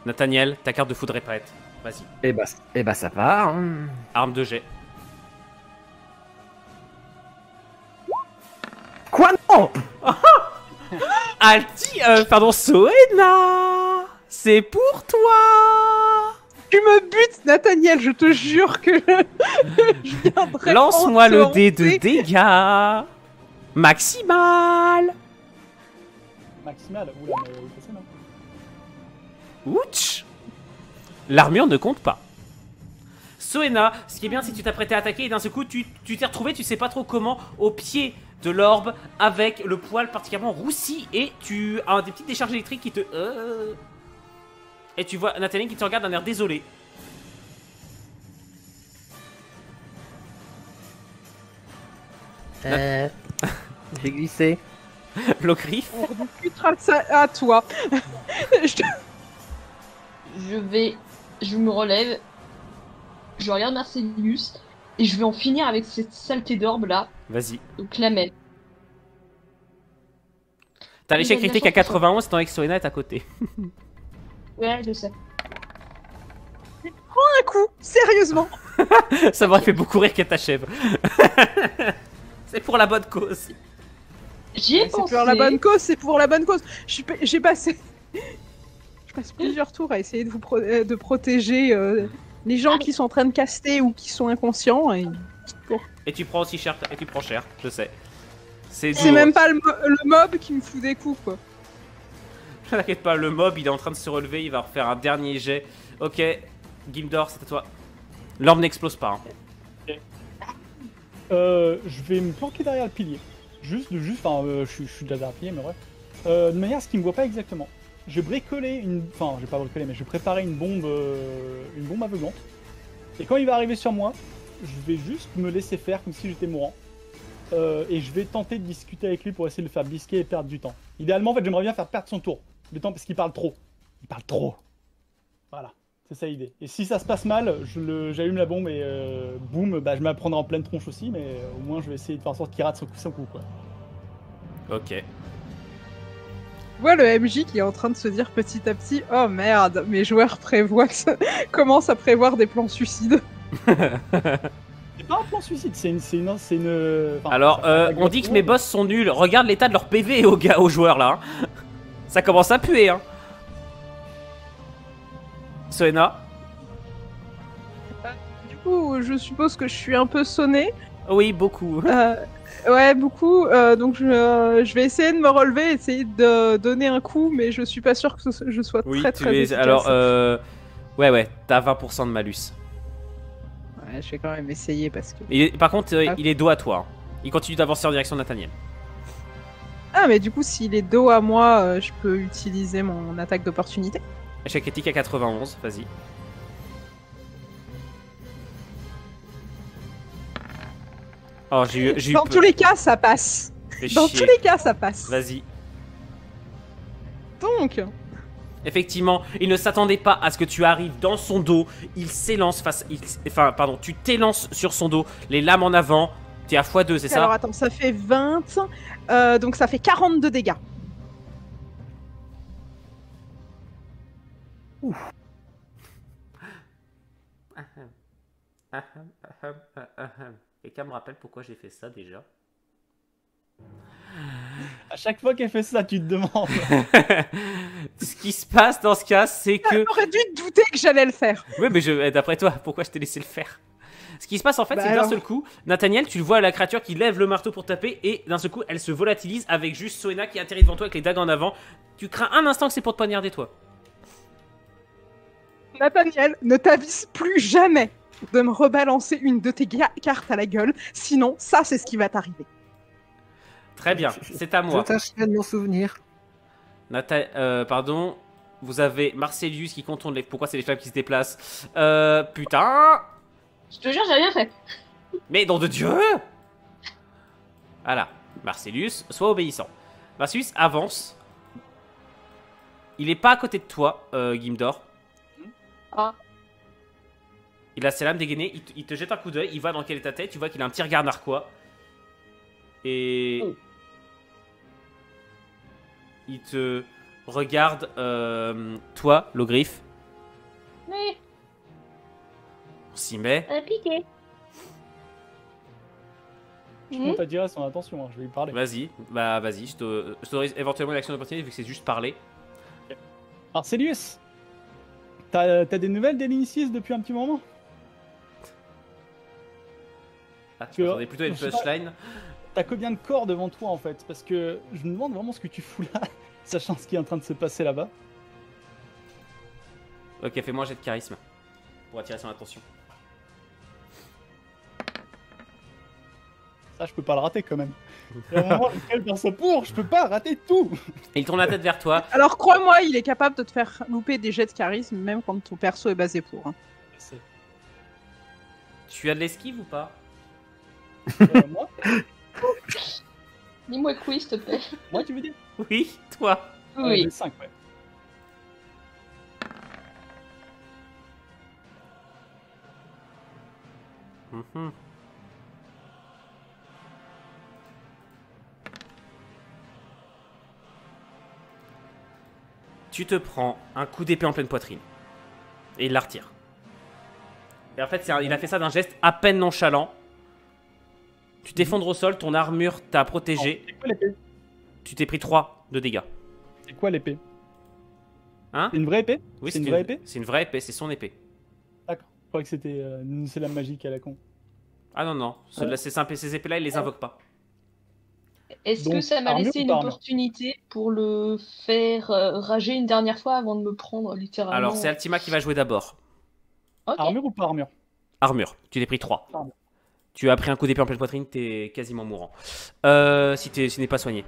Nathaniel, ta carte de foudre est prête. Vas-y. Eh bah ça va. Hein. Arme de jet. Quoi non? Pardon, Soena, c'est pour toi. Tu me butes, Nathaniel, je te jure que je viendrai. Lance-moi le dé de hanter. dégâts. Maximal. Maximal, oula, mais c'est non. Ouch. L'armure ne compte pas. Soena, ce qui est bien, c'est que tu t'apprêtais à attaquer et d'un seul coup, tu t'es retrouvé, tu sais pas trop comment, au pied de l'orbe, avec le poil particulièrement roussi, et tu as des petites décharges électriques qui te... Et tu vois Nathalie qui te regarde d'un air désolé. J'ai glissé. Lochrif. On rediscutera de ça à toi. Je me relève, je regarde Marcellus et je vais en finir avec cette saleté d'orbe là. Vas-y. Donc la mène. T'as l'échec Il a critique bien à 91, tant que Soena est à côté. Ouais, je sais. Un coup, sérieusement. Ça m'aurait fait beaucoup rire qu'elle t'achève. C'est pour la bonne cause. J'y ai C'est pensé. pour la bonne cause, c'est pour la bonne cause. J'ai passé... Je passe plusieurs tours à essayer de de protéger les gens qui sont en train de caster ou qui sont inconscients. Et tu prends aussi cher, et tu prends cher, je sais. C'est dur. même pas le mob qui me fout des coups, quoi. T'inquiète pas, le mob il est en train de se relever, il va refaire un dernier jet. Ok, Gimdor, c'est à toi. L'orbe n'explose pas. Hein. Je vais me planquer derrière le pilier. Je suis derrière le pilier, mais bref. De manière à ce qu'il me voit pas exactement. Je vais bricoler une... Enfin, je vais pas bricoler, mais je vais préparer une bombe aveuglante. Et quand il va arriver sur moi, je vais juste me laisser faire comme si j'étais mourant. Et je vais tenter de discuter avec lui pour essayer de le faire bisquer et perdre du temps. Idéalement, en fait, j'aimerais bien faire perdre son tour. Le temps parce qu'il parle trop. Il parle trop. Voilà, c'est ça l'idée. Et si ça se passe mal, j'allume la bombe et boum, bah, je me la prendrai en pleine tronche aussi, mais au moins je vais essayer de faire en sorte qu'il rate son coup, quoi. Ok. Je vois le MJ qui est en train de se dire petit à petit « Oh merde, mes joueurs commencent à prévoir des plans suicides. » C'est pas un plan suicide, c'est une... Enfin, Alors, on dit que mes boss sont nuls. Regarde l'état de leur PV aux joueurs là. Hein. Ça commence à puer. Hein. Soena. Du coup, je suppose que je suis un peu sonnée. Oui, beaucoup. Ouais, beaucoup. Donc je vais essayer de me relever, essayer de donner un coup, mais je suis pas sûr que je sois Oui, très très efficace. alors, ouais, t'as 20% de malus. Ouais, je vais quand même essayer parce que... Par contre, il est dos à toi. Hein. Il continue d'avancer en direction de Nathaniel. Ah, mais du coup, s'il est dos à moi, je peux utiliser mon attaque d'opportunité. Échec critique à 91, vas-y. Oh, j'ai eu Dans peur. tous les cas, ça passe. Fais Dans chier. tous les cas, ça passe. Vas-y. Donc, Effectivement, il ne s'attendait pas à ce que tu arrives dans son dos. Il s'élance tu t'élances sur son dos, les lames en avant. T'es à x2, c'est ça? alors attends, ça fait 20, donc ça fait 42 dégâts. Quelqu'un me rappelle pourquoi j'ai fait ça déjà? À chaque fois qu'elle fait ça, tu te demandes. Ce qui se passe dans ce cas, c'est que... J'aurais dû te douter que j'allais le faire. Oui, mais d'après toi, pourquoi je t'ai laissé le faire? Ce qui se passe en fait, Bah c'est que d'un alors. seul coup, Nathaniel, tu le vois la créature qui lève le marteau pour taper et d'un seul coup, elle se volatilise avec juste Soena qui atterrit devant toi avec les dagues en avant. Tu crains un instant que c'est pour te poignarder toi. Nathaniel, ne t'avise plus jamais de me rebalancer une de tes cartes à la gueule, sinon ça c'est ce qui va t'arriver. Très bien, c'est à moi. Je tâcherai de m'en souvenir. Pardon, vous avez Marcelius qui contourne les... Pourquoi c'est les flammes qui se déplacent? Putain. Je te jure, j'ai rien fait. Mais nom de Dieu! Voilà, Marcelius, sois obéissant. Marcelius avance. Il est pas à côté de toi, Gimdor. Ah. Il a ses lames dégainées, il te jette un coup d'œil, il voit dans quelle est ta tête, tu vois qu'il a un petit regard narquois. Et... Oh. Il te regarde, toi, l'ogriffe. Mais, On s'y met. elle a piqué. Je compte à tirer son attention, hein, je vais lui parler. Vas-y, bah vas-y, je t'autorise éventuellement l'action d'opportunité vu que c'est juste parler. Arcelius, t'as des nouvelles d'Elinicis depuis un petit moment? Ah, je m'attendais plutôt à une je sais punchline. T'as combien de corps devant toi en fait? Parce que je me demande vraiment ce que tu fous là, sachant ce qui est en train de se passer là-bas. Ok, fais-moi un jet de charisme pour attirer son attention. Ça, je peux pas le rater quand même. Il y a un moment, je cale dans ça pour, je peux pas rater tout. Et il tourne la tête vers toi. Alors crois-moi, il est capable de te faire louper des jets de charisme, même quand ton perso est basé pour. Hein. Tu as de l'esquive ou pas? Moi, Dis-moi que oui, s'il te plaît. moi, tu veux dire? Oui, toi. Oui. J'ai 5, ouais. Mhm. Tu te prends un coup d'épée en pleine poitrine. Et il la retire. Et en fait, il a fait ça d'un geste à peine nonchalant. Tu t'effondres au sol, ton armure t'a protégé. C'est quoi l'épée? Tu t'es pris 3 de dégâts. C'est quoi l'épée? Hein? C'est une vraie épée? Oui, c'est une vraie épée? C'est une vraie épée, c'est son épée. D'accord. Je croyais que c'était c'est la magique à la con. Ah non, non, ces épées-là, il les invoque pas. Est-ce que Donc, ça m'a armure laissé ou une pas armure? opportunité pour le faire rager une dernière fois avant de me prendre littéralement? Alors, c'est Altima qui va jouer d'abord. Ok. Armure ou pas armure? Armure, tu t'es pris 3. Armure. Tu as pris un coup d'épée en pleine poitrine, t'es quasiment mourant. Si tu n'es pas soigné.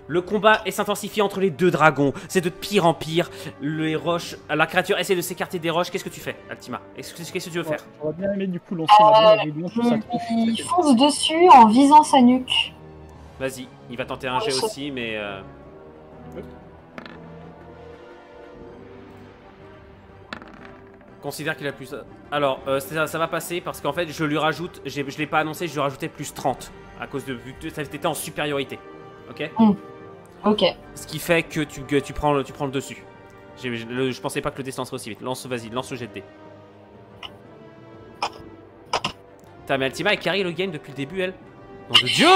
Le combat s'intensifie entre les deux dragons. C'est de pire en pire. Les roches, la créature essaie de s'écarter des roches. Qu'est-ce que tu fais, Altima? Qu'est-ce que tu veux faire? J'aurais bien aimé du coup lancer ma blinde rudement sur sa tronche. Il fonce dessus en visant sa nuque. Vas-y, il va tenter un jet aussi, mais... Considère qu'il a plus... Alors, ça va passer parce qu'en fait, je lui rajoute... Je l'ai pas annoncé, je lui rajoutais plus 30. À cause de... Vu que tu étais en supériorité. Ok? Ok. Ce qui fait que tu prends le dessus. Je pensais pas que le dé se lancerait aussi vite. Vas-y, lance le jet de dé. Putain, mais Altima est carry le game depuis le début, elle. Nom de Dieu!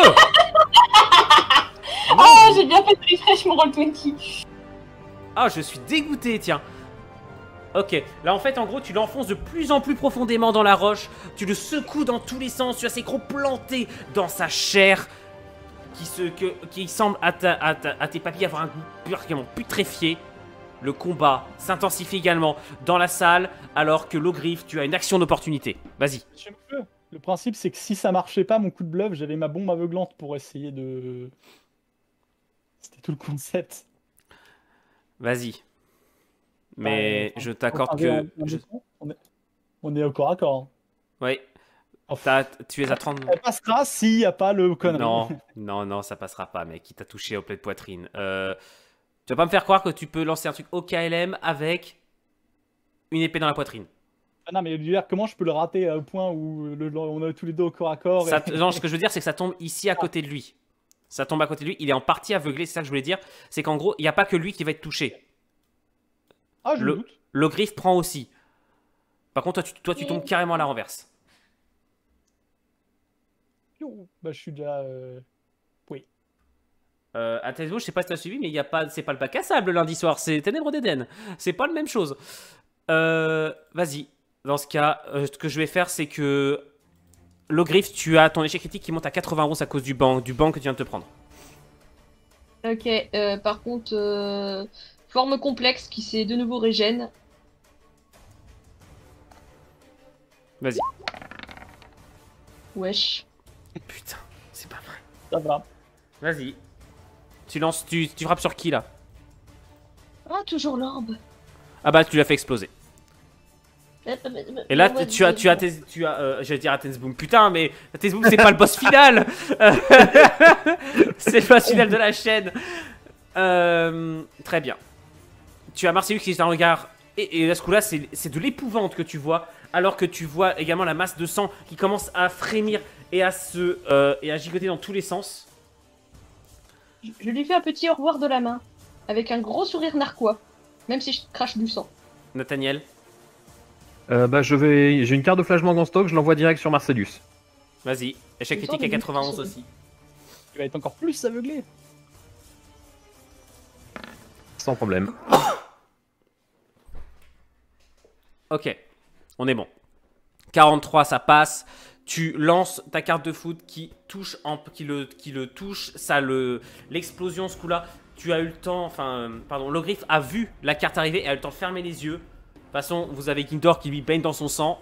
Oh, j'ai bien fait de refresh mon Roll20. Ah, je suis dégoûté, tiens. Ok, là en fait, en gros, tu l'enfonces de plus en plus profondément dans la roche. Tu le secoues dans tous les sens. Tu as ses crocs plantés dans sa chair. Qui semble à tes papilles avoir un goût particulièrement putréfié. Le combat s'intensifie également dans la salle, alors que l'ogriffe, tu as une action d'opportunité. Vas-y. Je peux. Le principe, c'est que si ça marchait pas, mon coup de bluff, j'avais ma bombe aveuglante pour essayer de... C'était tout le concept. Vas-y. Mais je t'accorde Enfin, que... on est au corps à corps. Hein. Oui. Tu es à 30... Elle passera s'il n'y a pas le connerie. Non, ça passera pas, mec. Il t'a touché au pleine poitrine. Tu vas pas me faire croire que tu peux lancer un truc au KLM avec une épée dans la poitrine. Ah non, mais comment je peux le rater au point où on est tous les deux au corps à corps Non, ce que je veux dire, c'est que ça tombe ici à côté de lui. Ça tombe à côté de lui. Il est en partie aveuglé, c'est ça que je voulais dire. C'est qu'en gros, il n'y a pas que lui qui va être touché. Ah, je me doute. Le griffe prend aussi. Par contre, toi, tu tombes carrément à la renverse. Yo, bah, je suis déjà. À Tesbo, je sais pas si t'as suivi, mais c'est pas le bac à sable lundi soir, c'est Ténèbres d'Éden. C'est pas la même chose. Vas-y. Dans ce cas, ce que je vais faire, c'est que Logriffe, tu as ton échec critique qui monte à 91 à cause du banc que tu viens de te prendre. Ok, par contre, forme complexe qui s'est de nouveau régène. Vas-y. Wesh. Putain, c'est pas vrai. Ça va. Vas-y. Tu frappes sur qui là? Ah, toujours l'orbe. Ah bah tu l'as fait exploser. Et là j'allais dire Athensboom. Putain, mais Athensboom c'est pas le boss final. C'est le boss final de la chaîne. Très bien. Tu as Marcellus qui est un regard. Et à ce coup-là, c'est de l'épouvante que tu vois. Alors que tu vois également la masse de sang qui commence à frémir et à gigoter dans tous les sens. Je lui fais un petit au revoir de la main. Avec un gros sourire narquois. Même si je crache du sang. Nathaniel. Bah j'ai une carte de flash en stock, je l'envoie direct sur Marcellus. Vas-y. Échec critique à 91 aussi. Tu vas être encore plus aveuglé. Sans problème. Ok. On est bon. 43, ça passe. Tu lances ta carte de foot qui le touche. L'explosion, ce coup-là, tu as eu le temps. Logriffe a vu la carte arriver et a eu le temps de fermer les yeux. De toute façon, vous avez Gindor qui lui baigne dans son sang.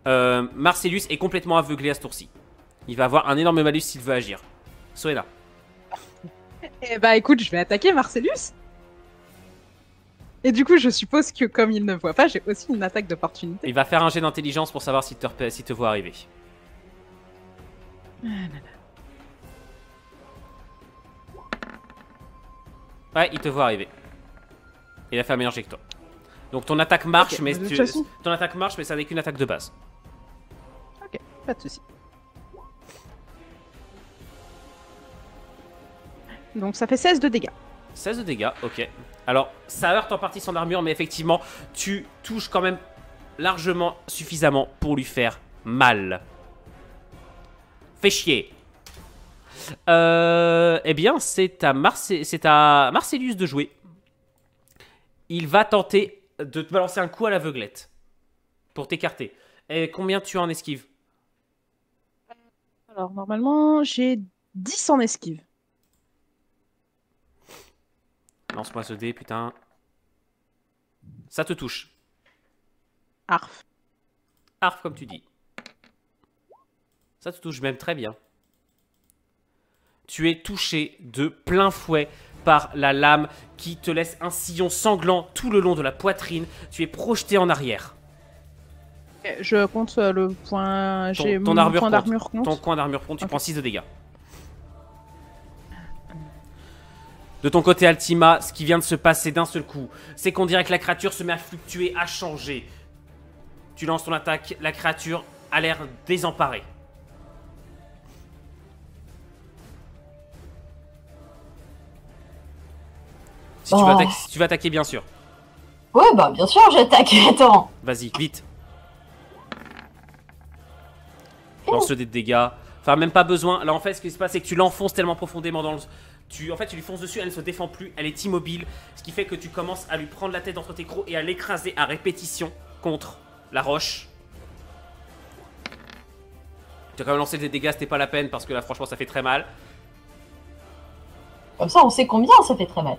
Marcellus est complètement aveuglé à ce tour-ci. Il va avoir un énorme malus s'il veut agir. Soena. Eh bah écoute, je vais attaquer Marcellus. Et du coup, je suppose que comme il ne voit pas, j'ai aussi une attaque d'opportunité. Il va faire un jet d'intelligence pour savoir s'il te voit arriver. Ouais, il te voit arriver. Il a fait un meilleur jet que toi. Donc ton attaque marche, Okay, mais ton attaque marche, mais ça n'est qu'une attaque de base. Ok, pas de souci. Donc ça fait 16 de dégâts. 16 de dégâts, ok. Alors, ça heurte en partie son armure, mais effectivement, tu touches quand même largement suffisamment pour lui faire mal. Fais chier. Eh bien, c'est à Marcellus de jouer. Il va tenter de te balancer un coup à l'aveuglette pour t'écarter. Et combien tu as en esquive? Alors normalement, j'ai 10 en esquive. Lance-moi ce dé, putain. Ça te touche. Arf. Arf, comme tu dis. Ça te touche même très bien. Tu es touché de plein fouet par la lame qui te laisse un sillon sanglant tout le long de la poitrine. Tu es projeté en arrière. Je compte le point... J'ai Ton mon armure point compte. d'armure compte. Ton point d'armure compte, tu Ok. prends 6 de dégâts. De ton côté, Altima, ce qui vient de se passer d'un seul coup, c'est qu'on dirait que la créature se met à fluctuer, à changer. Tu lances ton attaque, la créature a l'air désemparée. Si tu veux attaquer, bien sûr. Ouais, bah bien sûr, j'attaque. Attends. Vas-y, vite. Lance le dé de dégâts. Enfin, même pas besoin. Là, en fait, ce qui se passe, c'est que tu l'enfonces tellement profondément dans le... tu lui fonces dessus, elle ne se défend plus, elle est immobile. Ce qui fait que tu commences à lui prendre la tête entre tes crocs et à l'écraser à répétition contre la roche. Tu as quand même lancé des dégâts, c'était pas la peine parce que là, franchement, ça fait très mal. Comme ça, on sait combien ça fait très mal.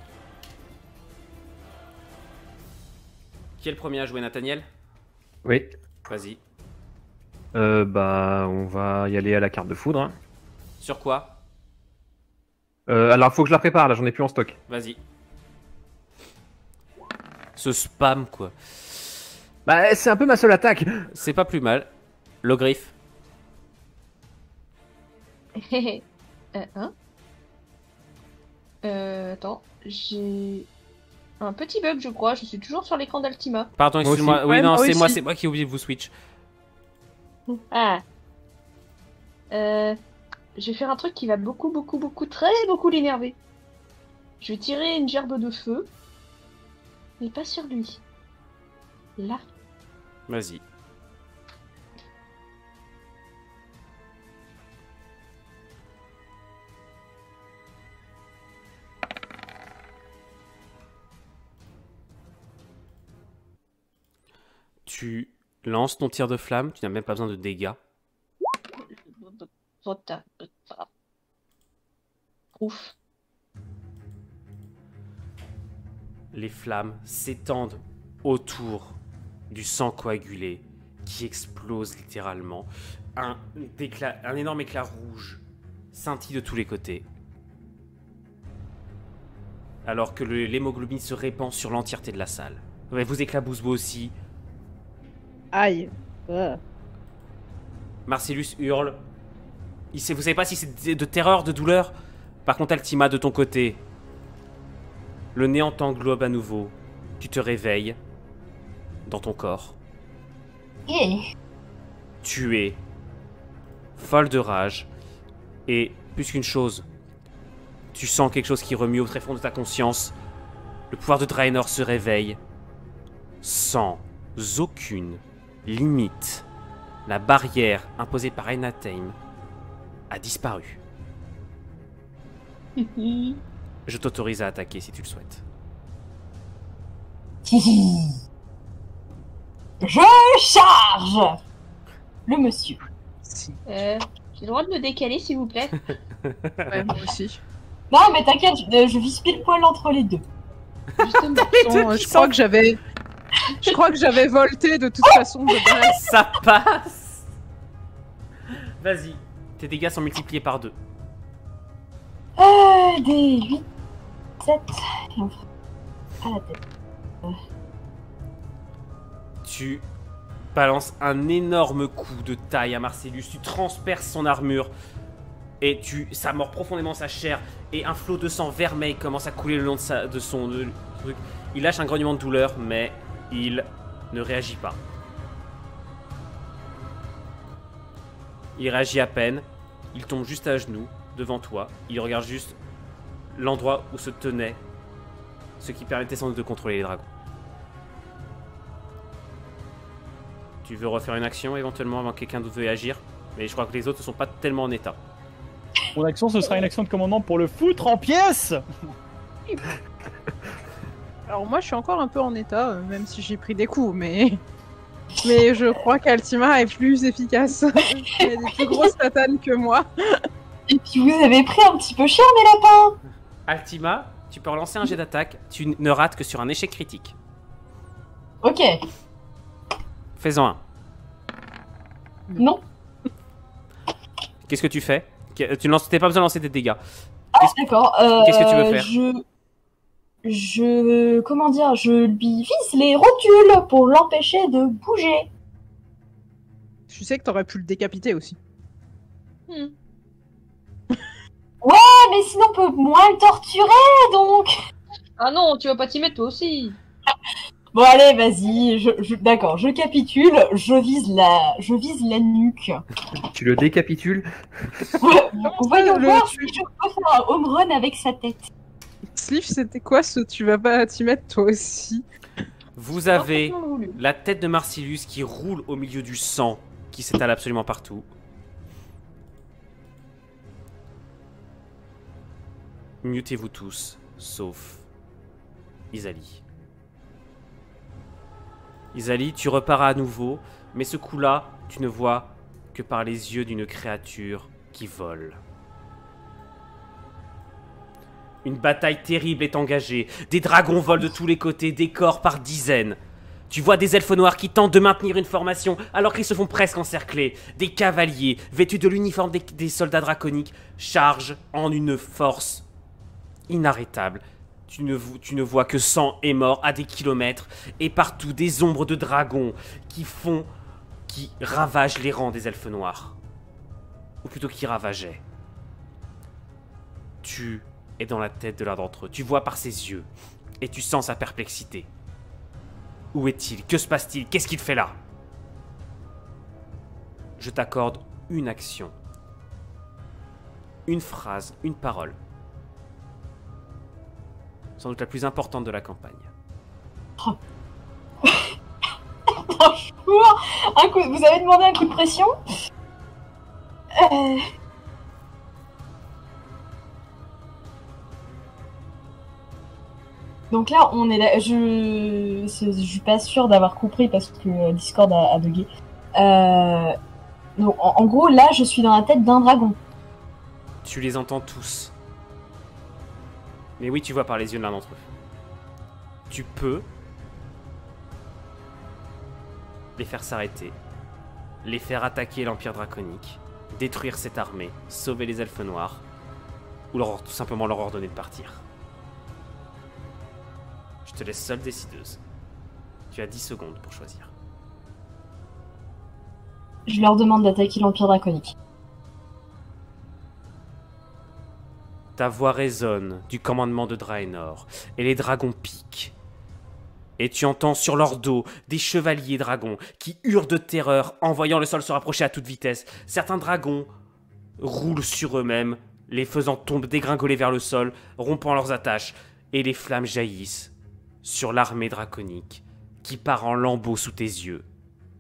Qui est le premier à jouer, Nathaniel? Oui. Vas-y. Bah, on va y aller à la carte de foudre. Hein. Sur quoi? Alors, faut que je la prépare, là, j'en ai plus en stock. Vas-y. Ce spam, quoi. Bah, c'est un peu ma seule attaque. C'est pas plus mal. Logriffe. Hein attends, j'ai un petit bug, je crois. Je suis toujours sur l'écran d'Altima. Pardon, Moi excuse-moi. aussi. Oui, Ouais, non, moi c'est aussi. moi qui ai oublié de vous switch. Ah. Je vais faire un truc qui va beaucoup l'énerver. Je vais tirer une gerbe de feu. Mais pas sur lui. Là. Vas-y. Tu lances ton tir de flamme, tu n'as même pas besoin de dégâts. Ouf. Les flammes s'étendent autour du sang coagulé qui explose littéralement. Un énorme éclat rouge scintille de tous les côtés. Alors que l'hémoglobine se répand sur l'entièreté de la salle. Ouais, vous éclabousse vous aussi. Aïe. Marcellus hurle. Vous savez pas si c'est de terreur, de douleur. Par contre, Altima, de ton côté, le néant t'englobe à nouveau. Tu te réveilles dans ton corps. Tu es folle de rage. Et plus qu'une chose, tu sens quelque chose qui remue au très fond de ta conscience. Le pouvoir de Draenor se réveille sans aucune limite. La barrière imposée par Enatheim a disparu. Je t'autorise à attaquer si tu le souhaites. Je charge le monsieur. Si. J'ai le droit de me décaler, s'il vous plaît. Ouais, moi aussi. Non, mais t'inquiète, je vis pile poil entre les deux. Justement. Je crois que j'avais... Je crois que j'avais volté de toute façon de base. Ça passe. Vas-y. Tes dégâts sont multipliés par 2. Des 8, 7, et on fera à la tête. Tu balances un énorme coup de taille à Marcellus. Tu transperces son armure. Et ça mord profondément sa chair. Et un flot de sang vermeil commence à couler le long de son truc. Il lâche un grognement de douleur, mais il ne réagit pas. Il réagit à peine. Il tombe juste à genoux devant toi. Il regarde juste l'endroit où se tenait ce qui permettait sans doute de contrôler les dragons. Tu veux refaire une action éventuellement avant que quelqu'un d'autre veuille agir? Mais je crois que les autres ne sont pas tellement en état. Mon action, ce sera une action de commandement pour le foutre en pièces. Alors moi, je suis encore un peu en état, même si j'ai pris des coups, mais... Mais je crois qu'Altima est plus efficace. Elle a des plus grosses tatanes que moi. Et puis vous avez pris un petit peu cher, mes lapins. Altima, tu peux relancer un jet d'attaque. Tu ne rates que sur un échec critique. Ok. Fais-en un. Non. Qu'est-ce que tu fais? Tu n'as pas besoin de lancer des dégâts. Ah, d'accord. Qu'est-ce que tu veux faire? Comment dire, je lui vise les rotules pour l'empêcher de bouger. Je sais que t'aurais pu le décapiter aussi. Ah, mais sinon on peut moins le torturer, donc. Ah non, tu vas pas t'y mettre toi aussi. Bon allez, vas-y, d'accord, je capitule, je vise la nuque. Tu le décapitules. Voyons le- voir si je peux faire un home run avec sa tête. Sliff, c'était quoi ce tu vas pas t'y mettre toi aussi? Vous avez Parfaitement voulu. la tête de Marcellus qui roule au milieu du sang qui s'étale absolument partout. Mutez-vous tous, sauf Izali. Izali, tu repars à nouveau, mais ce coup-là, tu ne vois que par les yeux d'une créature qui vole. Une bataille terrible est engagée. Des dragons volent de tous les côtés, des corps par dizaines. Tu vois des elfes noirs qui tentent de maintenir une formation alors qu'ils se font presque encercler. Des cavaliers, vêtus de l'uniforme des soldats draconiques, chargent en une force inarrêtable. Tu ne vois que sang et mort à des kilomètres, et partout des ombres de dragons qui ravagent les rangs des elfes noirs. Ou plutôt qui ravageaient. Tu es dans la tête de l'un d'entre eux. Tu vois par ses yeux, et tu sens sa perplexité. Où est-il? Que se passe-t-il? Qu'est-ce qu'il fait là? Je t'accorde une action. Une phrase, une parole. sans doute la plus importante de la campagne. Franchement, vous avez demandé un coup de pression. Donc là, on est là. Je suis pas sûre d'avoir compris parce que Discord a bugué. Donc, en gros, là, je suis dans la tête d'un dragon. Tu les entends tous. Mais oui, tu vois par les yeux de l'un d'entre eux. Tu peux les faire s'arrêter, les faire attaquer l'Empire Draconique, détruire cette armée, sauver les elfes noirs, ou tout simplement leur ordonner de partir. Je te laisse seule décideuse. Tu as 10 secondes pour choisir. Je leur demande d'attaquer l'Empire Draconique. Ta voix résonne du commandement de Draenor, et les dragons piquent. Et tu entends sur leur dos des chevaliers dragons qui hurlent de terreur en voyant le sol se rapprocher à toute vitesse. Certains dragons roulent sur eux-mêmes, les faisant tomber, dégringoler vers le sol, rompant leurs attaches, et les flammes jaillissent sur l'armée draconique qui part en lambeaux sous tes yeux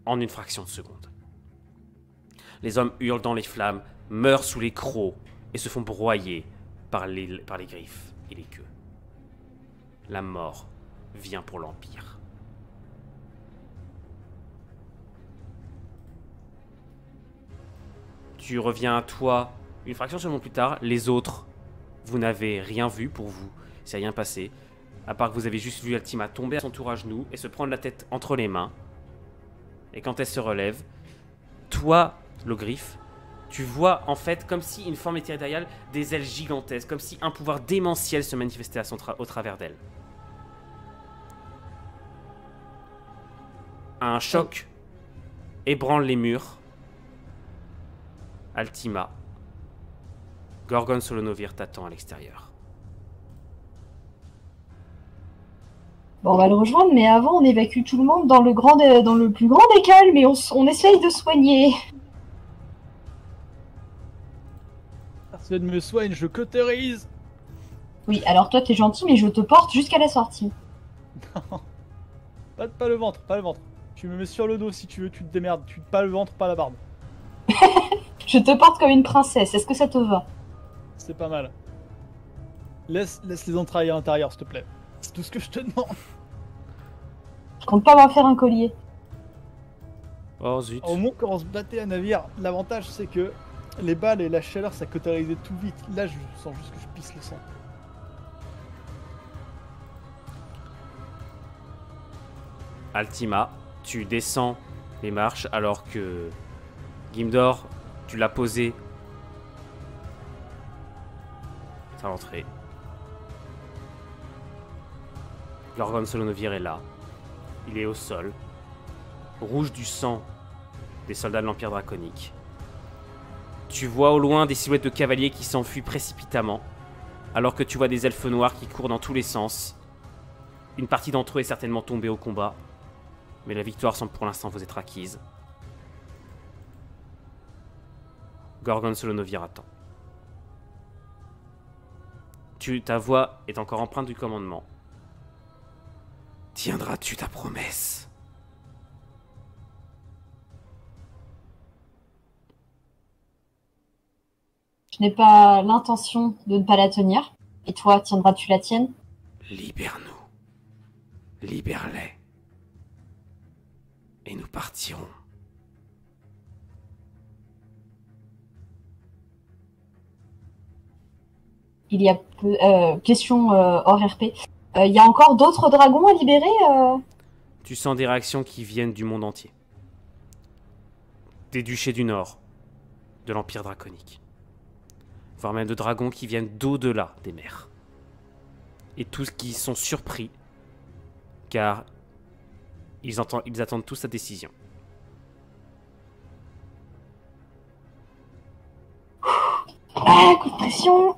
en une fraction de seconde. Les hommes hurlent dans les flammes, meurent sous les crocs et se font broyer par les griffes et les queues. La mort vient pour l'Empire. Tu reviens à toi une fraction de seconde plus tard. Les autres, vous n'avez rien vu pour vous. Il s'est rien passé. À part que vous avez juste vu Altima tomber à son tour à genoux et se prendre la tête entre les mains. Et quand elle se relève, toi, Logriffe, tu vois en fait comme si une forme éthériale, des ailes gigantesques, comme si un pouvoir démentiel se manifestait au travers d'elle. Un choc ébranle les murs. Altima, Gorgon Solonovir t'attend à l'extérieur. Bon, on va le rejoindre, mais avant, on évacue tout le monde dans le plus grand des calmes et on essaye de soigner. Personne me soigne, je cauterise. Oui, alors toi, t'es gentil, mais je te porte jusqu'à la sortie. Pas le ventre, pas le ventre. Tu me mets sur le dos si tu veux, tu te démerdes. Pas le ventre, pas la barbe. Je te porte comme une princesse, est-ce que ça te va? C'est pas mal. Laisse les entrailles à l'intérieur, s'il te plaît. C'est tout ce que je te demande. Je compte pas m'en faire un collier. Oh zut. Au moment quand on se battait à navire, l'avantage c'est que les balles et la chaleur ça cautérisait tout vite. Là je sens juste que je pisse le sang. Altima, tu descends les marches alors que Gimdor, tu l'as posé à l'entrée. Gorgon Solonovir est là. Il est au sol, rouge du sang des soldats de l'Empire Draconique. Tu vois au loin des silhouettes de cavaliers qui s'enfuient précipitamment, alors que tu vois des elfes noirs qui courent dans tous les sens. Une partie d'entre eux est certainement tombée au combat, mais la victoire semble pour l'instant vous être acquise. Gorgon Solonovir attend. Ta voix est encore empreinte du commandement. Tiendras-tu ta promesse? Je n'ai pas l'intention de ne pas la tenir. Et toi, tiendras-tu la tienne? Libère-nous. Libère-les. Et nous partirons. Il y a question hors RP. Il y a encore d'autres dragons à libérer Tu sens des réactions qui viennent du monde entier. Des duchés du Nord, de l'Empire Draconique. Voire même de dragons qui viennent d'au-delà des mers. Et tous qui sont surpris, car ils attendent tous sa décision. Ah, coup de pression.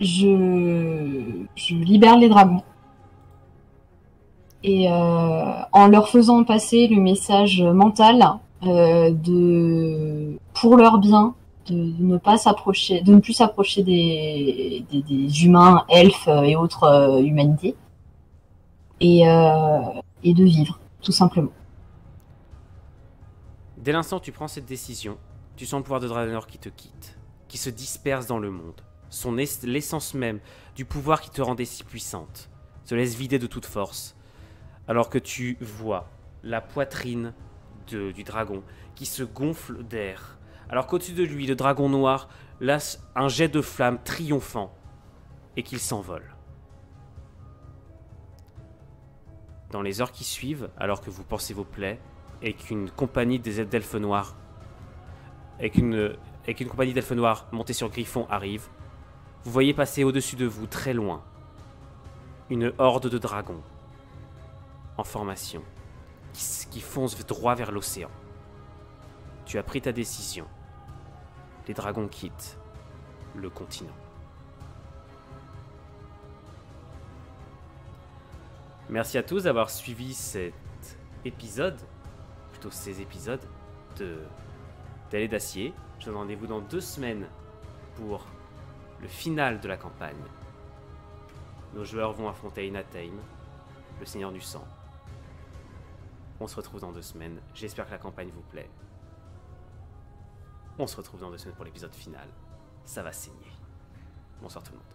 Je libère les dragons. Et en leur faisant passer le message mental pour leur bien, de ne pas s'approcher, de ne plus s'approcher des humains, elfes et autres humanités, et de vivre, tout simplement. Dès l'instant où tu prends cette décision, tu sens le pouvoir de Draenor qui te quitte, qui se disperse dans le monde. L'essence même du pouvoir qui te rendait si puissante se laisse vider de toute force, alors que tu vois la poitrine du dragon qui se gonfle d'air, alors qu'au-dessus de lui, le dragon noir lâche un jet de flamme triomphant et qu'il s'envole. Dans les heures qui suivent, alors que vous pensez vos plaies, et qu'une compagnie d'elfes noirs, compagnie d'elfes noirs montée sur Griffon arrive, vous voyez passer au-dessus de vous, très loin, une horde de dragons en formation qui fonce droit vers l'océan. Tu as pris ta décision. Les dragons quittent le continent. Merci à tous d'avoir suivi cet épisode, plutôt ces épisodes d'Aile d'Acier. Je vous donne rendez-vous dans 2 semaines pour le final de la campagne. Nos joueurs vont affronter Inatheim, le Seigneur du Sang. On se retrouve dans 2 semaines. J'espère que la campagne vous plaît. On se retrouve dans 2 semaines pour l'épisode final. Ça va saigner. Bonsoir tout le monde.